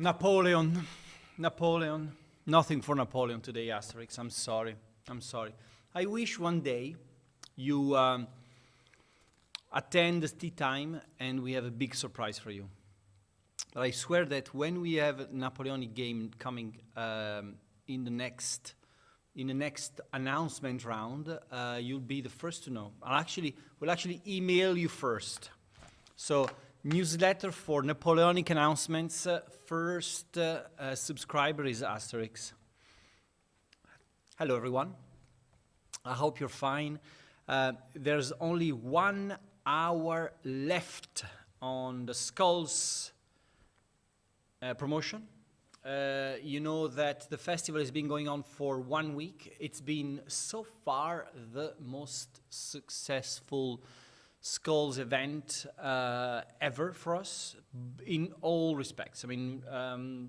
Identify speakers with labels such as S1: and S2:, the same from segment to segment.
S1: Napoleon. Nothing for Napoleon today, Asterix. I'm sorry. I wish one day you attend the tea time and we have a big surprise for you. But I swear that when we have a Napoleonic game coming in the next announcement round, you'll be the first to know. We'll actually email you first. So newsletter for Napoleonic announcements. First subscriber is Asterix. Hello everyone. I hope you're fine. There's only 1 hour left on the Skulls promotion. You know that the festival has been going on for 1 week. It's been so far the most successful Skulls event ever for us in all respects. I mean,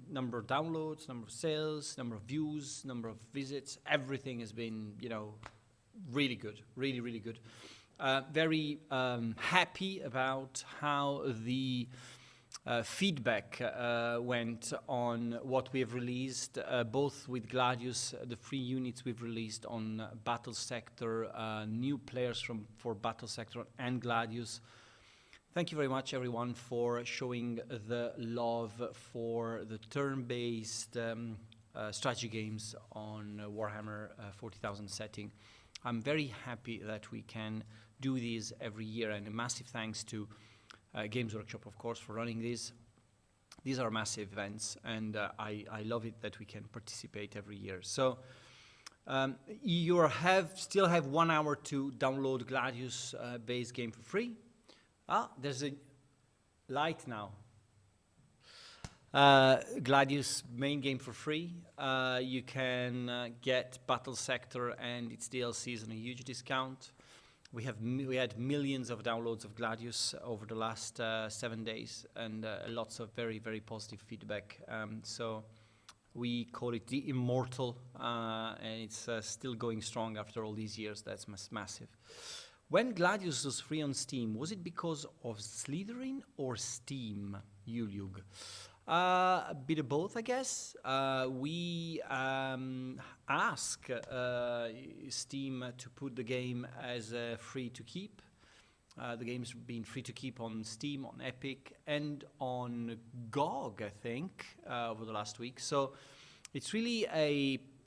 S1: number of downloads, number of sales, number of views, number of visits, everything has been, really good, really good. Very happy about how the feedback went on what we have released, both with Gladius, the free units we've released on Battle Sector, new players for Battle Sector and Gladius. Thank you very much, everyone, for showing the love for the turn-based strategy games on Warhammer 40,000 setting. I'm very happy that we can do these every year, and a massive thanks to Games Workshop, of course, for running these. These are massive events, and I love it that we can participate every year. So you still have 1 hour to download Gladius base game for free. There's a light now. Gladius main game for free. You can get Battle Sector and its DLCs on a huge discount. We had millions of downloads of Gladius over the last 7 days, and lots of very, very positive feedback. So we call it the Immortal, and it's still going strong after all these years. That's massive. When Gladius was free on Steam, was it because of Slitherine or Steam, Yulyug? A bit of both, I guess. We ask Steam to put the game as free to keep. The game's been free to keep on Steam, on Epic, and on GOG, I think, over the last week. So it's really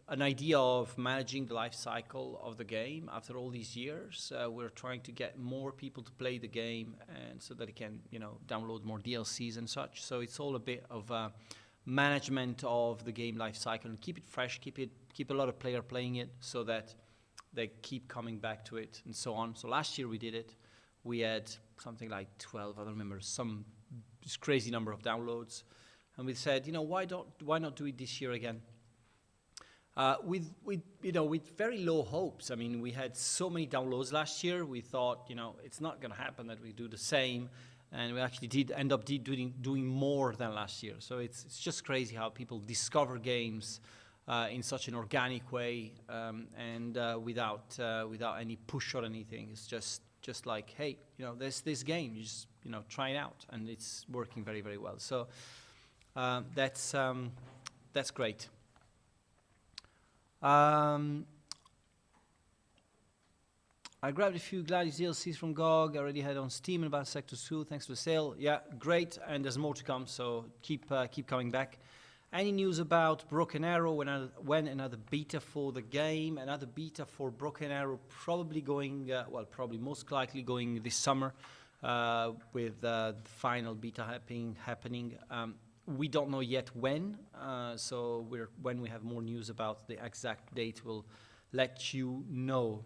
S1: an idea of managing the life cycle of the game after all these years. We're trying to get more people to play the game, and so that it can, download more DLCs and such. So it's all a bit of management of the game life cycle and keep it fresh, keep a lot of players playing it, so that they keep coming back to it and so on. So last year we did it. We had something like 12, I don't remember, some crazy number of downloads, and we said, why not do it this year again? With very low hopes. I mean, we had so many downloads last year. We thought, it's not going to happen that we do the same, and we actually did end up doing more than last year. So it's just crazy how people discover games in such an organic way, and without any push or anything. It's just like, hey, there's this game. You just try it out, and it's working very, very well. So that's great. I grabbed a few Gladius DLCs from GOG. I already had on Steam and Battle Sector 2, thanks to the sale. Yeah, great, and there's more to come, so keep coming back. Any news about Broken Arrow, when another beta for the game? Another beta for Broken Arrow probably going, probably most likely going this summer, with the final beta happening. We don't know yet when, so when we have more news about the exact date, we'll let you know.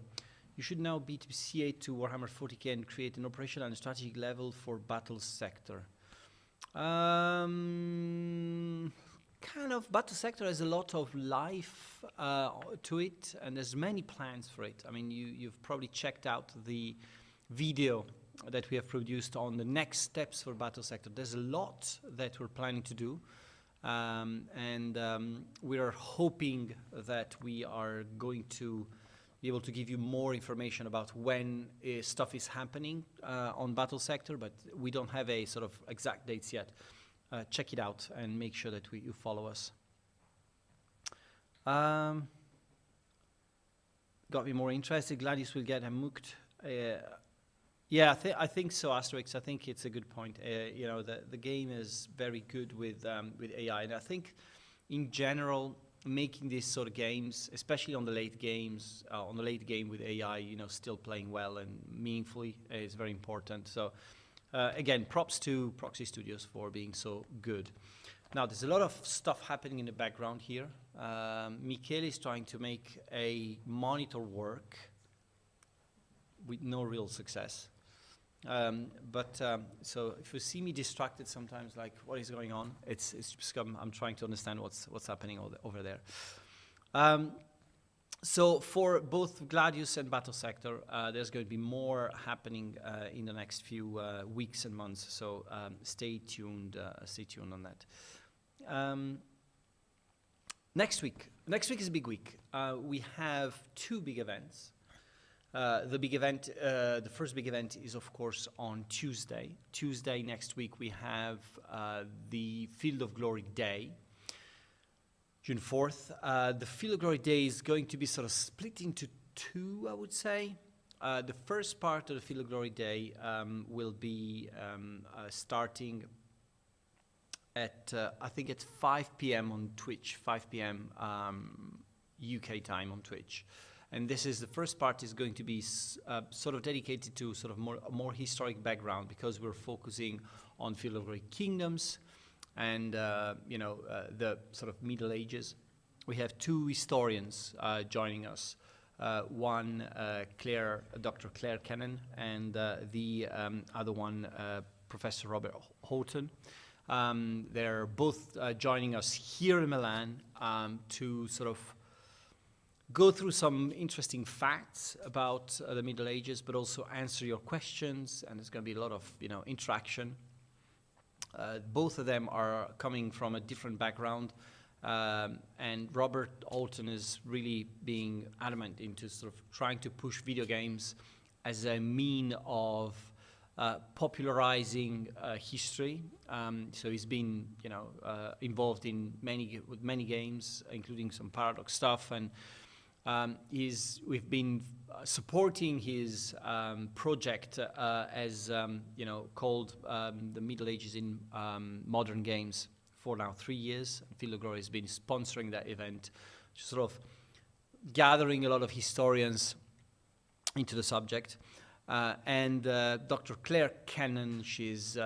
S1: You should now beat C8 to Warhammer 40k and create an operational and strategic level for Battle Sector. Kind of. Battle Sector has a lot of life to it, and there's many plans for it. I mean, you've probably checked out the video that we have produced on the next steps for Battle Sector. There's a lot that we're planning to do, and we are hoping that we are going to be able to give you more information about when stuff is happening on Battle Sector, but we don't have a sort of exact dates yet. check it out and make sure that you follow us. Got me more interested. Gladius will get hooked. Yeah, I think so, Asterix. I think it's a good point. You know, the game is very good with AI, and I think in general, making these sort of games, especially on the late games, on the late game with AI, you know, still playing well and meaningfully is very important. So again, props to Proxy Studios for being so good. Now, there's a lot of stuff happening in the background here. Michele is trying to make a monitor work with no real success. So if you see me distracted sometimes, like what is going on, it's just I'm trying to understand what's happening over there. So for both Gladius and Battle Sector, there's going to be more happening in the next few weeks and months. So stay tuned on that. Next week is a big week. We have two big events. The first big event is, of course, on Tuesday. Tuesday next week, we have the Field of Glory Day, June 4th. The Field of Glory Day is going to be sort of split into two, I would say. The first part of the Field of Glory Day will be starting at, I think it's 5 p.m. on Twitch, 5 p.m. UK time on Twitch. And this is the first part is going to be sort of dedicated to sort of more historic background, because we're focusing on Field of Glory Kingdoms and the sort of Middle Ages. We have two historians joining us. One, Dr. Claire Cannon, and the other one, Professor Robert Houghton. They're both joining us here in Milan to sort of go through some interesting facts about the Middle Ages, but also answer your questions, and there's going to be a lot of interaction. Both of them are coming from a different background, and Robert Alton is really being adamant into sort of trying to push video games as a mean of popularizing history. So he's been involved in many games, including some Paradox stuff, and we've been supporting his project as called the Middle Ages in Modern Games for now 3 years. Field of Glory has been sponsoring that event, sort of gathering a lot of historians into the subject. And Dr. Claire Cannon, she's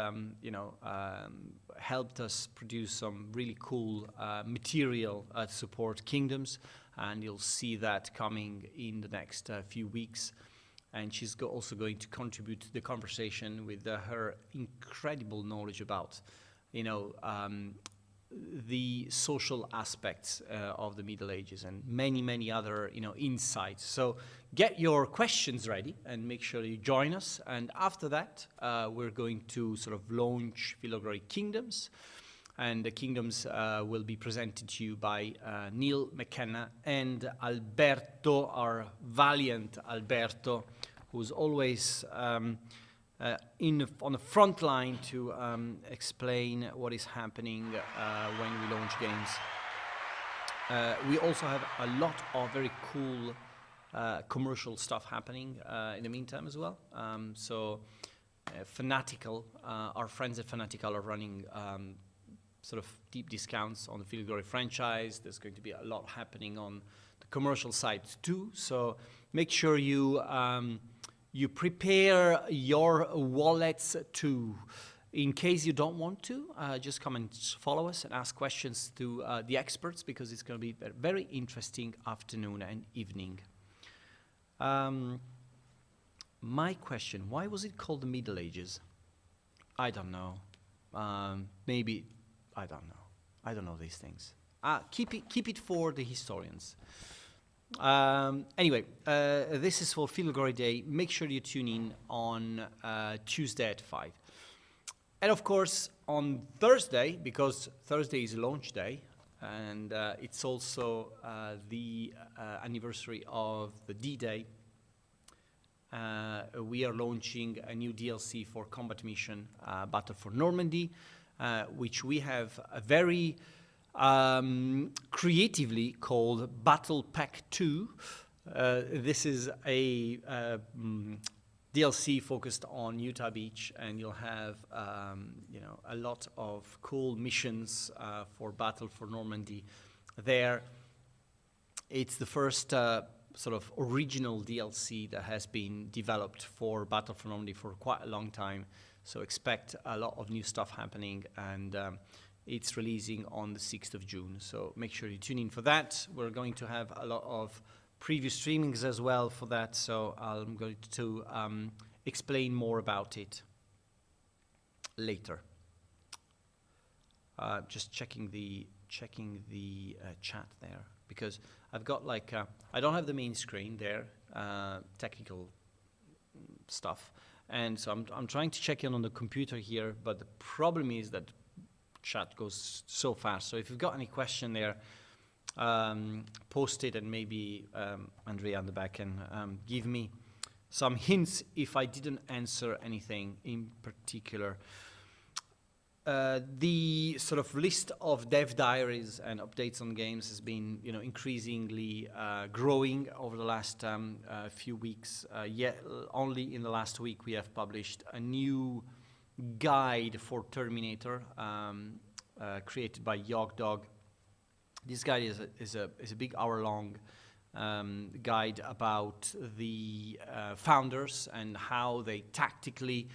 S1: helped us produce some really cool material to support Kingdoms, and you'll see that coming in the next few weeks. And she's also going to contribute to the conversation with her incredible knowledge about, the social aspects of the Middle Ages and many other, insights. So get your questions ready and make sure you join us. And after that, we're going to sort of launch Field of Glory Kingdoms. And the Kingdoms will be presented to you by Neil McKenna and Alberto, our valiant Alberto, who's always on the front line to explain what is happening when we launch games. We also have a lot of very cool commercial stuff happening in the meantime as well. Fanatical, our friends at Fanatical are running sort of deep discounts on the Field of Glory franchise. There's going to be a lot happening on the commercial side too. So make sure you prepare your wallets too. In case you don't want to, just come and follow us and ask questions to the experts, because it's going to be a very interesting afternoon and evening. My question, why was it called the Middle Ages? I don't know. Maybe, I don't know. I don't know these things. Keep it for the historians. Anyway, this is for Field of Glory Day. Make sure you tune in on Tuesday at 5. And of course, on Thursday, because Thursday is launch day, and it's also the anniversary of the D-Day, we are launching a new DLC for Combat Mission Battle for Normandy. which we have a very creatively called Battle Pack 2. This is a DLC focused on Utah Beach, and you'll have a lot of cool missions for Battle for Normandy there. It's the first sort of original DLC that has been developed for Battle for Normandy for quite a long time, so expect a lot of new stuff happening, and it's releasing on the 6th of June, so make sure you tune in for that. We're going to have a lot of preview streamings as well for that, so I'm going to explain more about it later. Just checking the chat there, because I've got like I don't have the main screen there, technical stuff, and so I'm trying to check in on the computer here, but the problem is that chat goes so fast. So if you've got any question there, post it, and maybe Andrea on the back can give me some hints if I didn't answer anything in particular. The sort of list of dev diaries and updates on games has been, increasingly growing over the last few weeks. Yet only in the last week we have published a new guide for Terminator, created by Yogdog. This guide is a big hour-long guide about the founders and how they tactically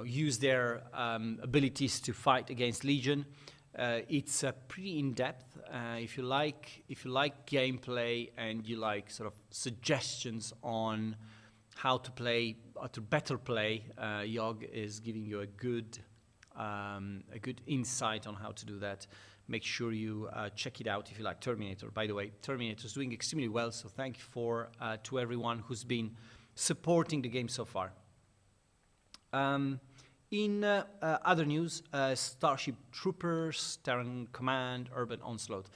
S1: use their abilities to fight against Legion. It's pretty in-depth. If you like gameplay and you like sort of suggestions on how to play, or to better play, Yog is giving you a good insight on how to do that. Make sure you check it out if you like Terminator. By the way, Terminator is doing extremely well, so thank you to everyone who's been supporting the game so far. In other news, Starship Troopers, Terran Command, Urban Onslaught.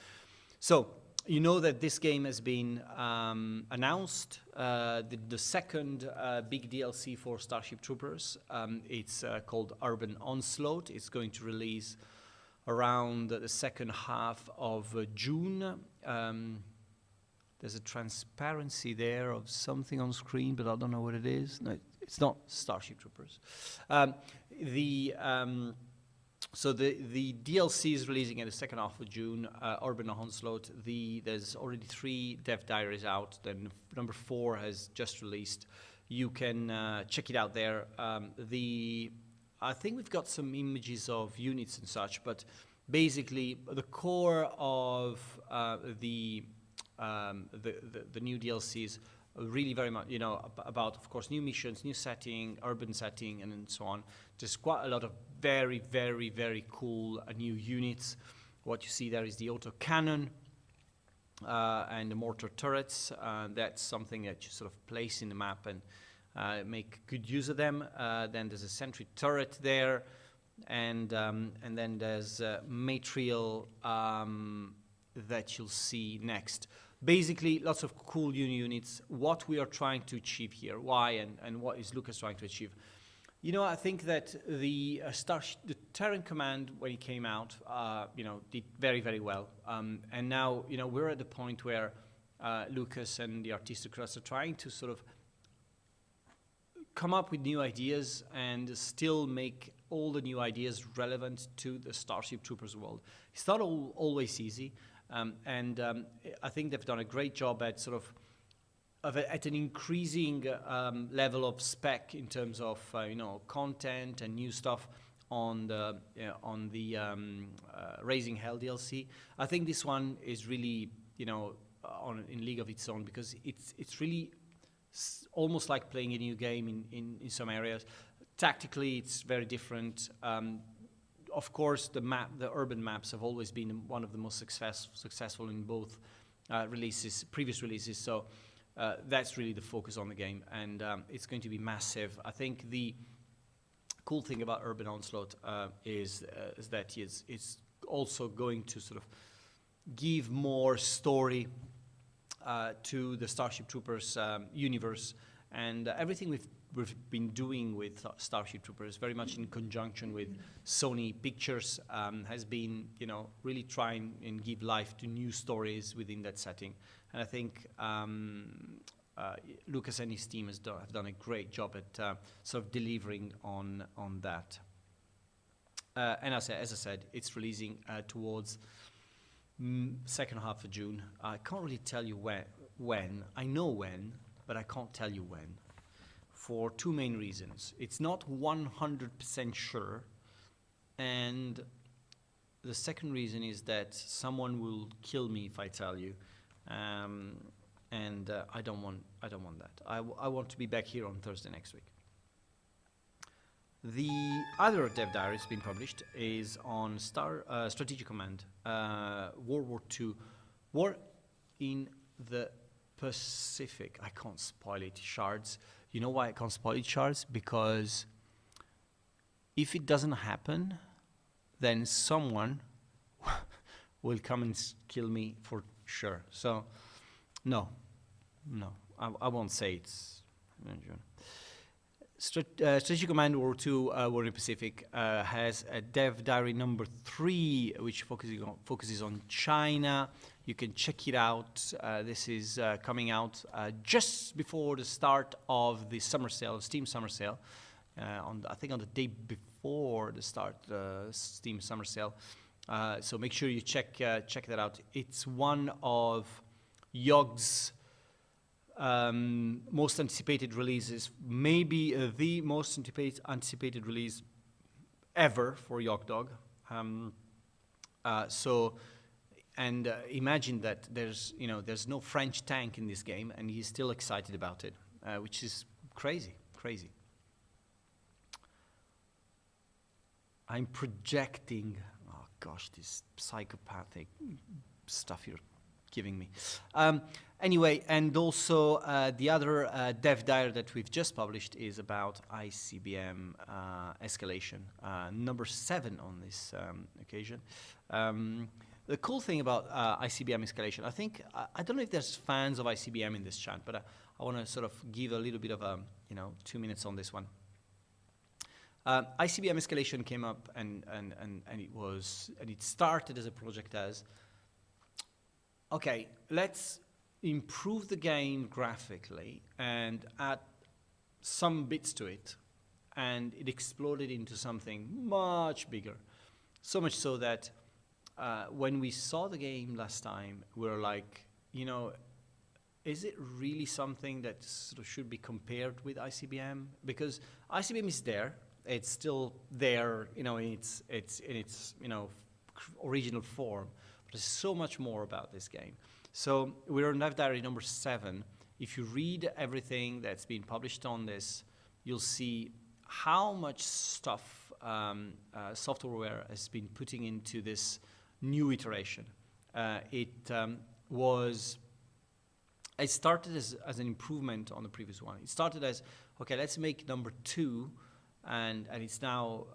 S1: So, you know that this game has been announced, the second big DLC for Starship Troopers. It's called Urban Onslaught. It's going to release around the second half of June. There's a transparency there of something on screen, but I don't know what it is. No, it's not Starship Troopers. So the DLC is releasing in the second half of June, Urban Onslaught. There's already 3 dev diaries out, then number 4 has just released. You can check it out there. I think we've got some images of units and such, but basically the core of the new DLCs really very much, about, of course, new missions, new setting, urban setting, and so on. There's quite a lot of very, very, very cool new units. What you see there is the autocannon and the mortar turrets. That's something that you sort of place in the map and make good use of them. Then there's a sentry turret there, and then there's material that you'll see next. Basically, lots of cool new units. What we are trying to achieve here, why, and what is Lucas trying to achieve? I think that the Terran Command, when it came out, did very, very well. And now, we're at the point where Lucas and the Artistocrats are trying to sort of come up with new ideas and still make all the new ideas relevant to the Starship Troopers world. It's not always easy. I think they've done a great job at at an increasing level of spec in terms of content and new stuff on the Raising Hell DLC. I think this one is really in league of its own, because it's really almost like playing a new game in some areas. Tactically, it's very different. Of course, the urban maps have always been one of the most successful in both previous releases. So that's really the focus on the game, and it's going to be massive. I think the cool thing about Urban Onslaught is that it's also going to sort of give more story to the Starship Troopers universe, And everything we've been doing with Starship Troopers, very much in conjunction with Sony Pictures, has been, really trying and give life to new stories within that setting. And I think Lucas and his team have done a great job at sort of delivering on that. And as I said, it's releasing towards second half of June. I can't really tell you when. I know when, but I can't tell you when. For two main reasons. It's not 100% sure, and the second reason is that someone will kill me if I tell you, and I don't want that. I want to be back here on Thursday next week. The other dev diary that's been published is on Strategic Command, World War II, War in the Pacific. I can't spoil it, Shards. You know why I can't spoil it, Shards? Because if it doesn't happen, then someone will come and kill me for sure. So, no, I won't say it's. Strategic Command War II, War in the Pacific, has a dev diary number 3, which focuses on China. You can check it out. This is coming out just before the start of the summer sale, Steam summer sale. I think on the day before the start, Steam summer sale. So make sure you check that out. It's one of YOG's most anticipated releases, maybe the most anticipated release ever for Yog Dog. Imagine that there's no French tank in this game, and he's still excited about it, which is crazy. I'm projecting. Oh gosh, this psychopathic stuff you're giving me. Anyway, and also the other dev diary that we've just published is about ICBM escalation, number 7 on this occasion. The cool thing about ICBM escalation, I don't know if there's fans of ICBM in this chat, but I want to sort of give a little bit of 2 minutes on this one. ICBM escalation came up and it started as a project as, okay, let's improve the game graphically and add some bits to it, and it exploded into something much bigger. So much so that when we saw the game last time, we were like, is it really something that sort of should be compared with ICBM? Because ICBM is there, it's still there, in its original form. But there's so much more about this game. So we're on dev diary number 7. If you read everything that's been published on this, you'll see how much stuff software has been putting into this new iteration. It started as an improvement on the previous one. It started as, okay, let's make number 2, and it's now,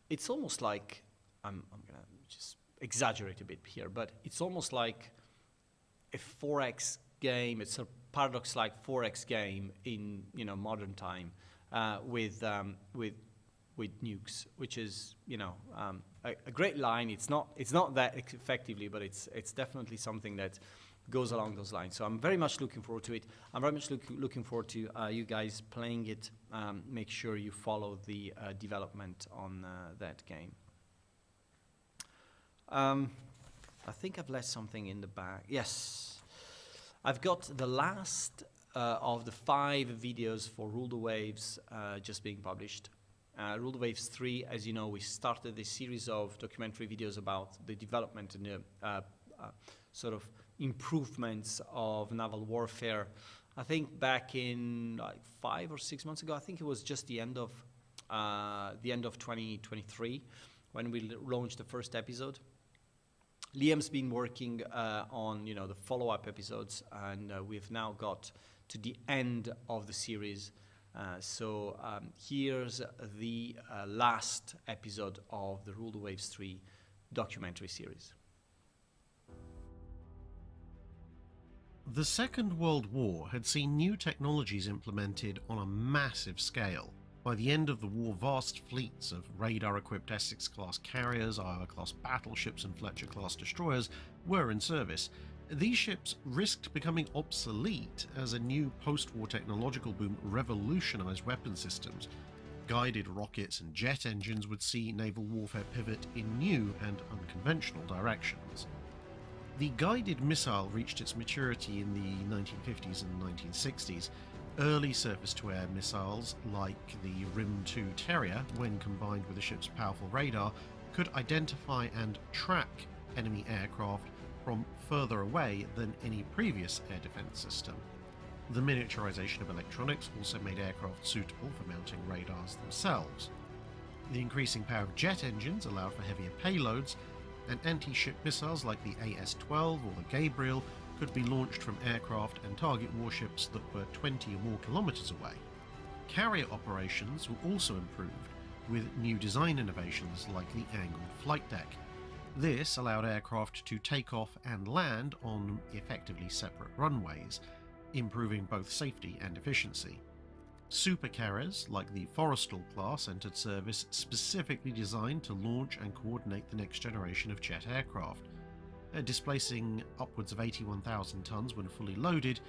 S1: it's almost like, I'm gonna just exaggerate a bit here, but it's almost like a 4X game. It's a Paradox-like 4X game in modern time with nukes, which is a great line. It's not that effectively, but it's definitely something that goes along those lines. So I'm very much looking forward to it. I'm very much looking forward to you guys playing it. Make sure you follow the development on that game. I think I've left something in the bag. Yes, I've got the last of the 5 videos for Rule the Waves just being published. Rule the Waves 3, as you know, we started this series of documentary videos about the development and the sort of improvements of naval warfare. I think back in like 5 or 6 months ago, I think it was just the end of 2023 when we launched the first episode. Liam's been working on the follow-up episodes, and we've now got to the end of the series. So here's the last episode of the Rule the Waves 3 documentary series.
S2: The Second World War had seen new technologies implemented on a massive scale. By the end of the war, vast fleets of radar-equipped Essex-class carriers, Iowa-class battleships and Fletcher-class destroyers were in service. These ships risked becoming obsolete as a new post-war technological boom revolutionized weapon systems. Guided rockets and jet engines would see naval warfare pivot in new and unconventional directions. The guided missile reached its maturity in the 1950s and 1960s. Early surface-to-air missiles, like the RIM-2 Terrier, when combined with the ship's powerful radar, could identify and track enemy aircraft from further away than any previous air defense system. The miniaturization of electronics also made aircraft suitable for mounting radars themselves. The increasing power of jet engines allowed for heavier payloads, and anti-ship missiles like the AS-12 or the Gabriel could be launched from aircraft and target warships that were 20 or more kilometers away. Carrier operations were also improved with new design innovations like the angled flight deck. This allowed aircraft to take off and land on effectively separate runways, improving both safety and efficiency. Supercarriers like the Forrestal class entered service specifically designed to launch and coordinate the next generation of jet aircraft. Displacing upwards of 81,000 tons when fully loaded,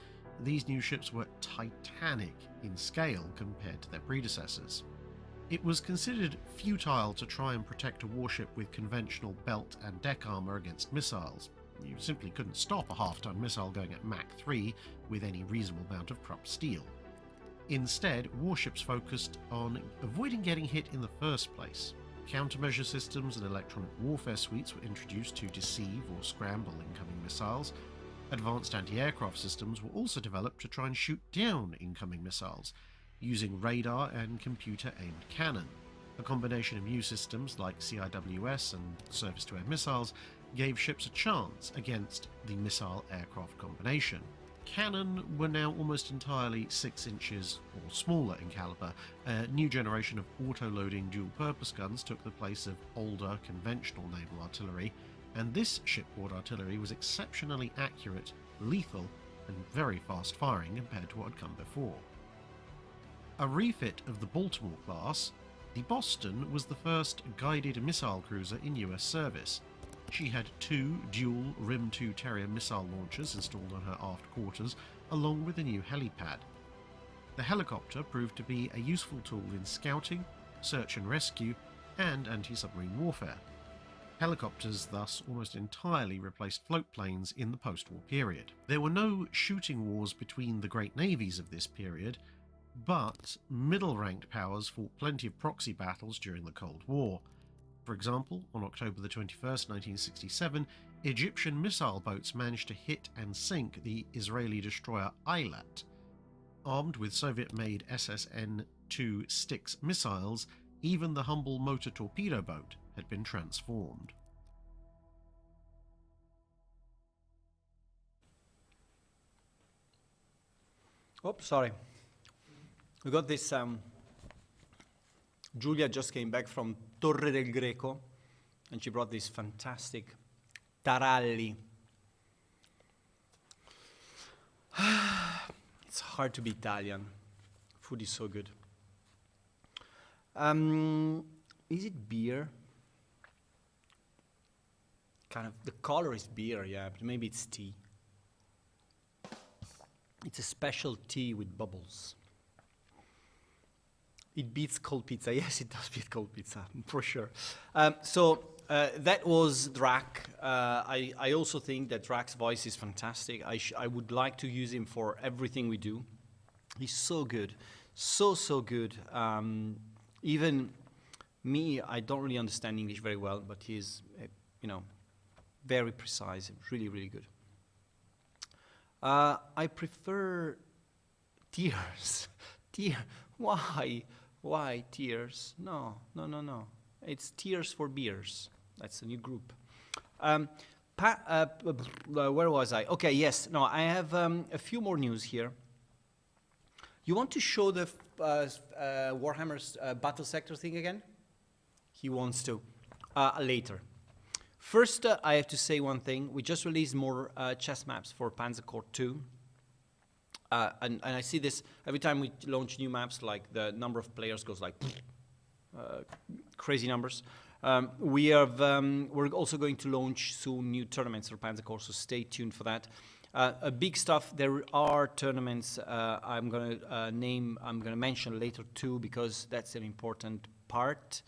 S2: these new ships were titanic in scale compared to their predecessors. It was considered futile to try and protect a warship with conventional belt and deck armor against missiles. You simply couldn't stop a half-ton missile going at Mach 3 with any reasonable amount of Krupp steel. Instead, warships focused on avoiding getting hit in the first place. Countermeasure systems and electronic warfare suites were introduced to deceive or scramble incoming missiles. Advanced anti-aircraft systems were also developed to try and shoot down incoming missiles, using radar and computer-aimed cannon. A combination of new systems like CIWS and surface-to-air missiles gave ships a chance against the missile-aircraft combination. Cannon were now almost entirely 6 inches or smaller in caliber. A new generation of auto-loading dual-purpose guns took the place of older conventional naval artillery, and this shipboard artillery was exceptionally accurate, lethal, and very fast-firing compared to what had come before. A refit of the Baltimore class, the Boston was the first guided missile cruiser in US service. She had 2 dual RIM-2 Terrier missile launchers installed on her aft quarters, along with a new helipad. The helicopter proved to be a useful tool in scouting, search and rescue, and anti-submarine warfare. Helicopters thus almost entirely replaced float planes in the post-war period. There were no shooting wars between the great navies of this period, but middle-ranked powers fought plenty of proxy battles during the Cold War. For example, on October the 21st, 1967, Egyptian missile boats managed to hit and sink the Israeli destroyer Eilat. Armed with Soviet-made SSN-2 Styx missiles, even the humble motor torpedo boat had been transformed.
S1: Oops, sorry. We got this, Giulia just came back from Torre del Greco, and she brought this fantastic taralli. It's hard to be Italian. Food is so good. Is it beer? Kind of, the color is beer, yeah, but maybe it's tea. It's a special tea with bubbles. It beats cold pizza. Yes, it does beat cold pizza, for sure. That was Drac. I also think that Drac's voice is fantastic. I would like to use him for everything we do. He's so good. So good. Even me, I don't really understand English very well, but he's, very precise, really good. I prefer tears. Why tears? No. It's Tears for Beers. That's a new group. Where was I? Okay, yes. No, I have a few more news here. You want to show the Warhammer's battle sector thing again? He wants to. Later. First, I have to say one thing. We just released more chess maps for Panzer Corps 2. And I see this every time we launch new maps, like the number of players goes like crazy numbers. We're also going to launch soon new tournaments for Panzer Corps, so stay tuned for that. A big stuff. There are tournaments I'm going to mention later too, because that's an important part.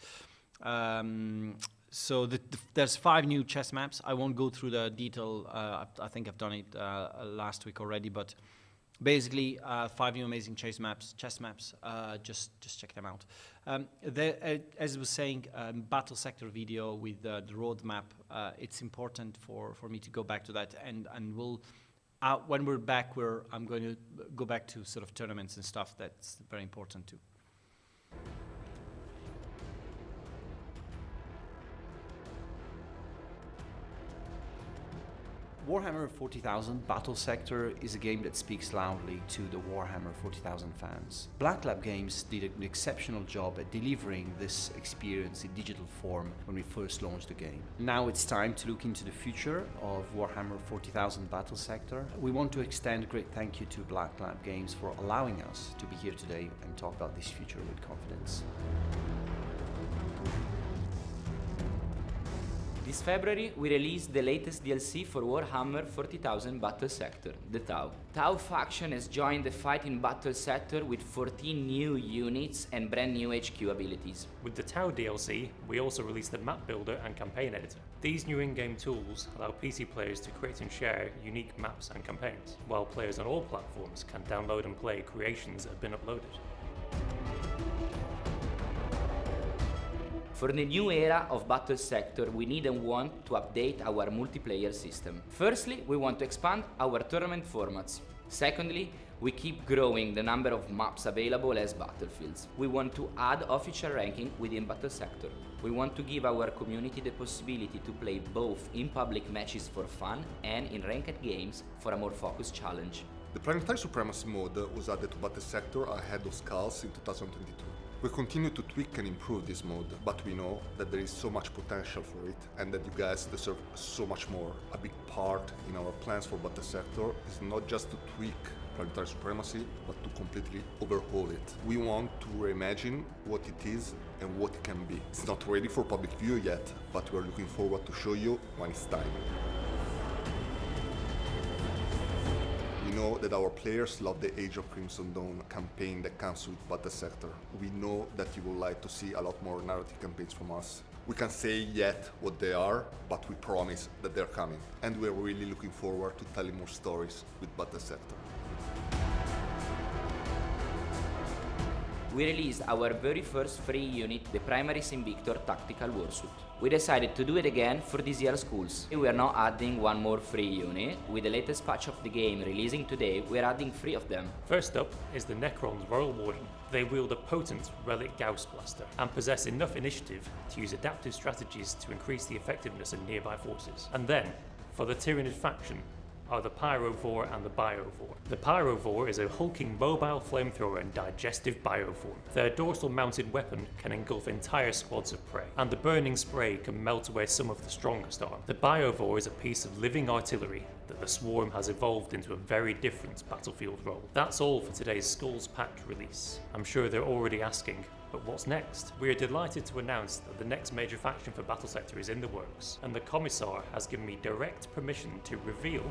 S1: So there's 5 new chess maps. I won't go through the detail. I think I've done it last week already, but basically 5 new amazing chess maps. Just check them out. As I was saying, battle sector video with the roadmap. It's important for me to go back to that, and we'll. When we're back, I'm going to go back to sort of tournaments and stuff. That's very important too. Warhammer 40,000 Battle Sector is a game that speaks loudly to the Warhammer 40,000 fans. Black Lab Games did an exceptional job at delivering this experience in digital form when we first launched the game. Now it's time to look into the future of Warhammer 40,000 Battle Sector. We want to extend a great thank you to Black Lab Games for allowing us to be here today and talk about this future with confidence.
S3: This February, we released the latest DLC for Warhammer 40,000 Battle Sector, the Tau. Tau faction has joined the fight in Battle Sector with 14 new units and brand new HQ abilities.
S4: With the Tau DLC, we also released the map builder and campaign editor. These new in-game tools allow PC players to create and share unique maps and campaigns, while players on all platforms can download and play creations that have been uploaded.
S3: For the new era of Battle Sector, we need and want to update our multiplayer system. Firstly, we want to expand our tournament formats. Secondly, we keep growing the number of maps available as battlefields. We want to add official ranking within Battle Sector. We want to give our community the possibility to play both in public matches for fun and in ranked games for a more focused challenge.
S5: The Planetary Supremacy mode was added to Battle Sector ahead of Skulls in 2022. We continue to tweak and improve this mode, but we know that there is so much potential for it and that you guys deserve so much more. A big part in our plans for Battle Sector is not just to tweak Planetary Supremacy, but to completely overhaul it. We want to reimagine what it is and what it can be. It's not ready for public view yet, but we're looking forward to show you when it's time. We know that our players love the Age of Crimson Dawn campaign that comes with Battle Sector. We know that you would like to see a lot more narrative campaigns from us. We can't say yet what they are, but we promise that they're coming. And we're really looking forward to telling more stories with Battle Sector.
S3: We released our very first free unit, the Primaris Invictor Tactical Warsuit. We decided to do it again for this year's schools. We are now adding one more free unit. With the latest patch of the game releasing today, we are adding 3 of them.
S4: First up is the Necron's Royal Warden. They wield a potent Relic Gauss Blaster and possess enough initiative to use adaptive strategies to increase the effectiveness of nearby forces. And then, for the Tyranid faction, are the Pyrovore and the Biovore. The Pyrovore is a hulking mobile flamethrower and digestive bioform. Their dorsal mounted weapon can engulf entire squads of prey, and the burning spray can melt away some of the strongest arm. The Biovore is a piece of living artillery that the Swarm has evolved into a very different battlefield role. That's all for today's Skulls Pack release. I'm sure they're already asking, but what's next? We are delighted to announce that the next major faction for Battle Sector is in the works, and the Commissar has given me direct permission to reveal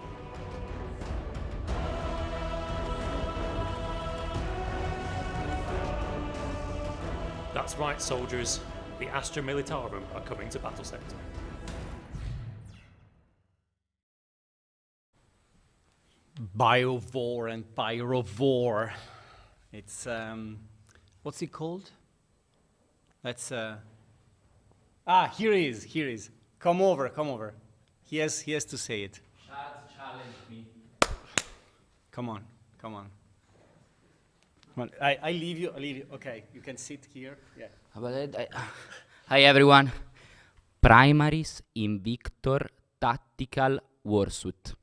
S4: That's right, soldiers, the Astra Militarum are coming to Battle Sector.
S1: Biovore and Pyrovore. It's, what's it called? That's, here he is. Come over. He has to say it.
S3: Challenge me.
S1: Come on. I leave you. Okay, you can sit here. Yeah.
S3: Hi everyone. Primaris Invictor Tactical Warsuit.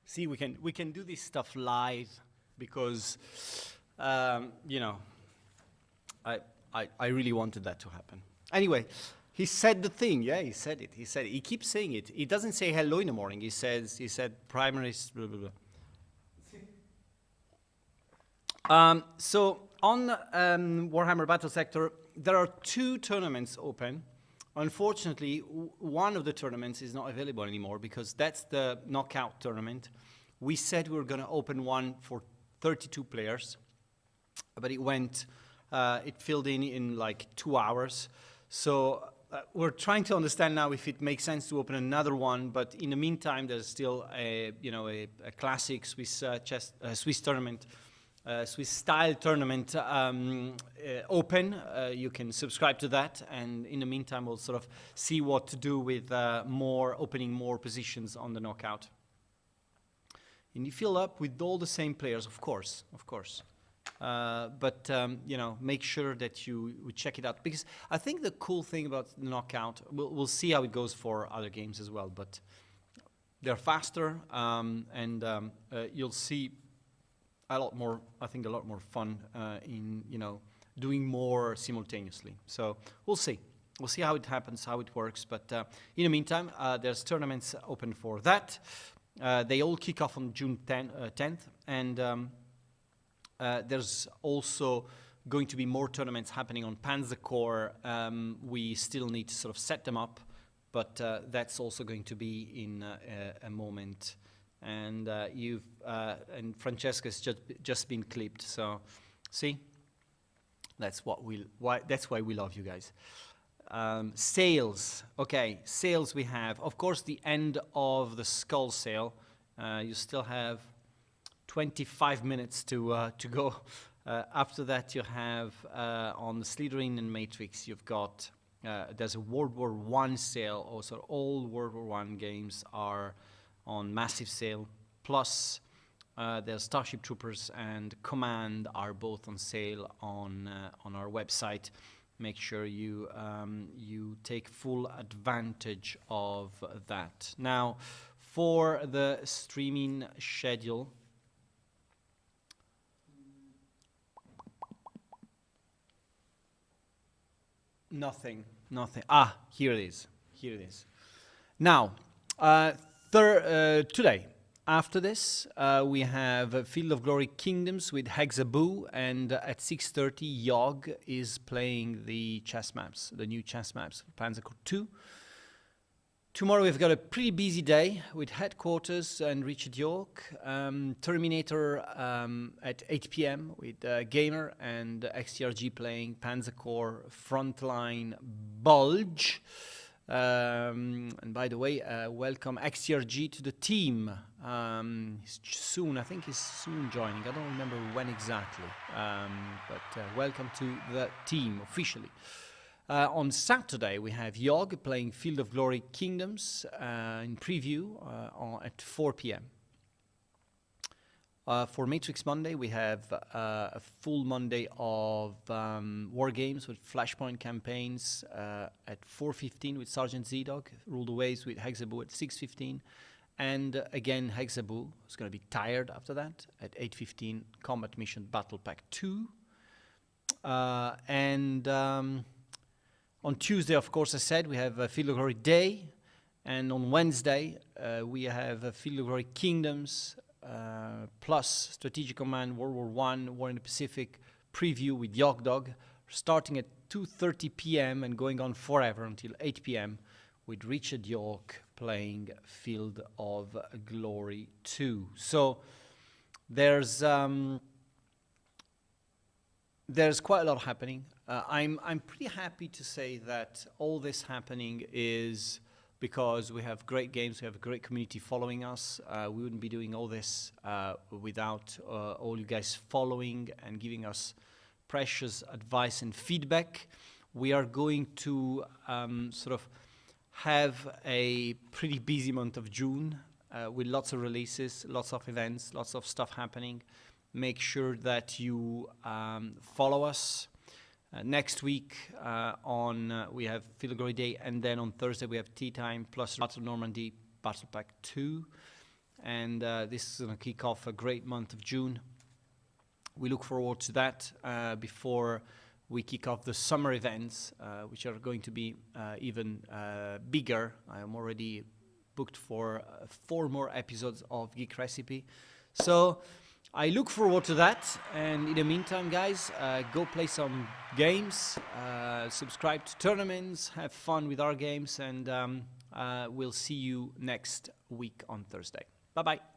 S1: See, we can do this stuff live because, you know, I really wanted that to happen. Anyway, he said the thing. Yeah, he said it. He said it. He keeps saying it. He doesn't say hello in the morning. He said primaries, blah, blah, blah. So on Warhammer Battle Sector, there are 2 tournaments open. Unfortunately, one of the tournaments is not available anymore because that's the knockout tournament. We said we were going to open one for 32 players, but it filled in like 2 hours. So we're trying to understand now if it makes sense to open another one. But in the meantime, there's still a classic Swiss Swiss tournament. Swiss style tournament open. You can subscribe to that, and in the meantime we'll sort of see what to do with opening more positions on the knockout. And you fill up with all the same players, of course. But make sure that you check it out, because I think the cool thing about the knockout, we'll see how it goes for other games as well, but they're faster, and you'll see a lot more fun in doing more simultaneously. So we'll see how it happens, how it works. But in the meantime, there's tournaments open for that. They all kick off on June 10th, and there's also going to be more tournaments happening on Panzer Corps. We still need to sort of set them up, but that's also going to be in a moment. And and Francesca's just been clipped. So, see, that's why we love you guys. Sales, okay. Sales we have, of course, the end of the Skull sale. You still have 25 minutes to go. After that, you have on the Slitherine and Matrix, you've got there's a World War I sale. Also, all World War I games are on massive sale. Plus, there's Starship Troopers and Command are both on sale on our website. Make sure you take full advantage of that. Now, for the streaming schedule, nothing. Ah, here it is. Now, today, after this, we have Field of Glory Kingdoms with Hexaboo, and at 6:30, Yog is playing the chess maps, the new chess maps for Panzer Corps 2. Tomorrow we've got a pretty busy day with Headquarters and Richard York, Terminator at 8 p.m. with Gamer and XTRG playing Panzer Corps Frontline Bulge. And by the way, welcome XTRG to the team. I think he's soon joining. I don't remember when exactly, but welcome to the team officially. On Saturday, we have Yog playing Field of Glory Kingdoms in preview at 4 p.m. For Matrix Monday, we have a full Monday of war games with Flashpoint campaigns at 4:15 with Sergeant Z-Dog, Rule the Waves with Hexaboo at 6:15, and again Hexaboo is going to be tired after that at 8:15, Combat Mission Battle Pack 2. On Tuesday, of course, I said, we have Field of Glory Day, and on Wednesday, we have Field of Glory Kingdoms, plus Strategic Command World War I, War in the Pacific preview with Yog Dog, starting at 2:30 p.m. and going on forever until 8 p.m. with Richard York playing Field of Glory 2. So there's quite a lot happening. I'm pretty happy to say that all this happening is because we have great games, we have a great community following us. We wouldn't be doing all this without all you guys following and giving us precious advice and feedback. We are going to sort of have a pretty busy month of June with lots of releases, lots of events, lots of stuff happening. Make sure that you follow us. Next week we have Field of Glory Day, and then on Thursday we have Tea Time plus Battle of Normandy Battle Pack 2. And this is going to kick off a great month of June. We look forward to that before we kick off the summer events, which are going to be even bigger. I am already booked for 4 more episodes of Geek Recipe. So I look forward to that. And in the meantime, guys, go play some games, subscribe to tournaments, have fun with our games, and we'll see you next week on Thursday. Bye-bye.